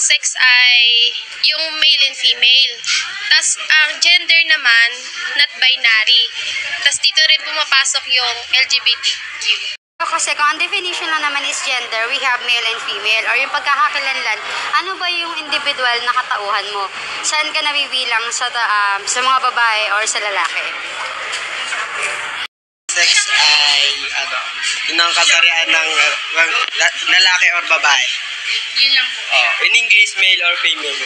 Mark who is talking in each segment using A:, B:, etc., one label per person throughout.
A: sex ay yung male and female. Tas ang gender naman, not binary. Tas dito rin pumapasok yung LGBTQ.
B: Kasi kung ang definition lang naman is gender, we have male and female, or yung pagkakakilanlan, ano ba yung individual na katauhan mo? Saan ka nabibilang sa mga babae or sa lalaki?
C: Sex ay yun ang kasarian ng lalaki or babae.
A: Yun lang po.
C: In English, male or female.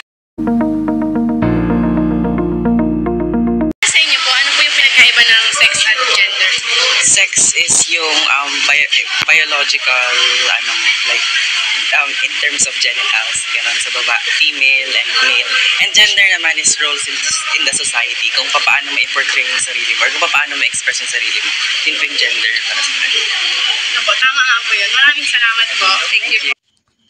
A: Sa inyo po, ano po yung pinagkaiba ng sex at gender?
C: Sex is yung biological, in terms of genitals, ganun sa female and male. And gender naman is roles in the society, kung paano ma-portray yung sarili mo, or kung paano ma-express yung sarili mo. Yun po yung gender para sa akin.
A: Tama nga po yun. Maraming salamat po. Thank you.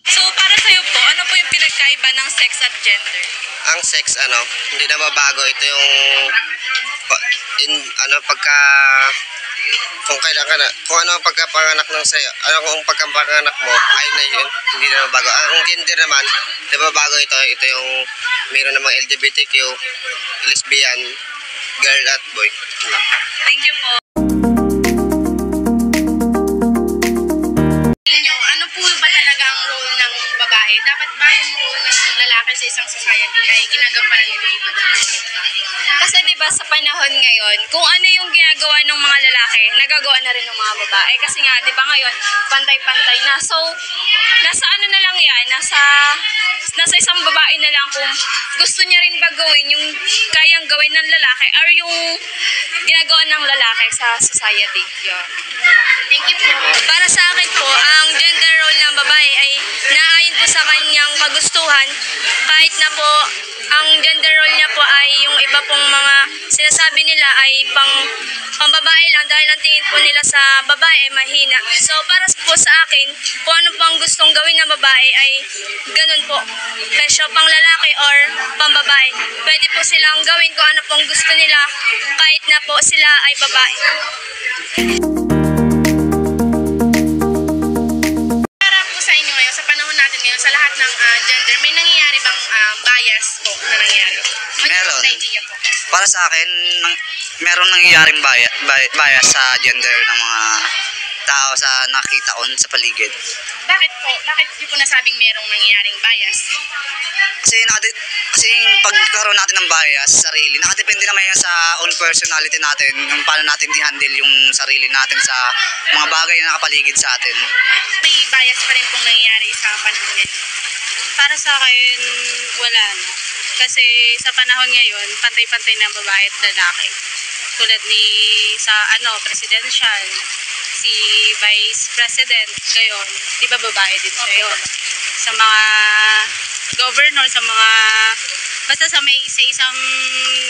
D: So, para sa'yo po, ano po yung pinagkaiba ng sex at gender?
E: Ang sex, hindi na mabago. Ito yung, kung kailan ka na, kung ano ang pagkapanganak ng sa'yo, kung pagkapanganak mo, ayun na yun, hindi na mabago. Ang gender naman, di ba bago ito yung, mayroon namang LGBTQ, lesbian, girl at boy.
D: Thank you po.
A: Ano po ba talaga ang role ng babae? Dapat ba yung role ng lalaki sa isang society ay ginagampanan nila yung babae?
B: Kasi 'di ba sa panahon ngayon, kung ano yung ginagawa ng mga lalaki, nagagawa na rin ng mga babae. Kasi nga 'di ba ngayon, pantay-pantay na. So, nasa ano na lang 'yan, nasa isang babae na lang kung gusto niya rin ba gawin yung kayang gawin ng lalaki or yung ginagawa ng lalaki sa society. Yun.
A: Thank you po.
B: Para sa akin po, ang gender role ng babae ay naayon po sa kanyang kagustuhan, kahit na po ang gender role niya po ay yung iba pong mga sinasabi nila ay pang-babae lang dahil ang tingin po nila sa babae ay mahina. So para po sa akin, kung ano pang gustong gawin ng babae ay ganun po. Presyo pang lalaki or pang babae. Pwede po silang gawin kung ano pong gusto nila kahit na po sila ay babae.
A: Sa lahat ng gender, may nangyayari bang bias po na nangyayari?
C: Meron.
A: Idea po?
C: Para sa akin, meron nangyayaring bias sa gender ng mga tao sa nakita ko sa paligid.
A: Bakit po? Bakit di po nasabing merong nangyayaring bias?
C: Kasi yung pagkaroon natin ng bias sa sarili, nakadepende naman yan sa own personality natin, yung paano natin i-handle yung sarili natin sa mga bagay na nakapaligid sa atin.
A: May bias pa rin pong nangyayari sa panahon ngayon?
D: Para sa akin, wala na. Kasi sa panahon ngayon, pantay-pantay na babae at lalaki. Tulad ni presidential, si vice president ngayon, di ba babae din siya yun? Sa mga governor, basta sa isang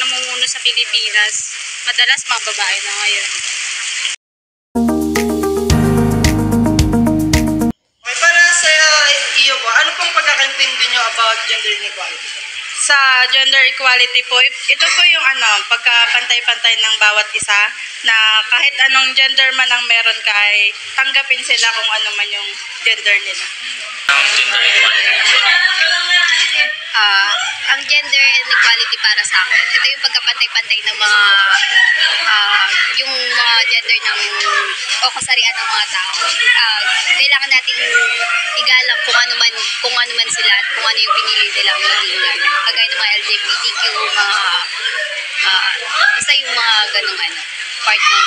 D: namumuno sa Pilipinas, madalas mga babae na ngayon.
C: Okay, para sa iyo po, ano pong pagkakaintindi nyo about gender inequality?
D: Sa gender equality po, ito po yung pagkapantay-pantay ng bawat isa, na kahit anong gender man ang meron ka ay tanggapin sila kung ano man yung gender nila.
C: Ang gender equality.
B: Ang gender inequality para sa akin, ito yung pagkapantay-pantay ng yung mga gender o kasarian ng mga tao. Kailangan nating igalang kung ano man sila at kung ano yung pinili nilang maging kagaya ng mga LGBTQ, basta yung mga ganung part ng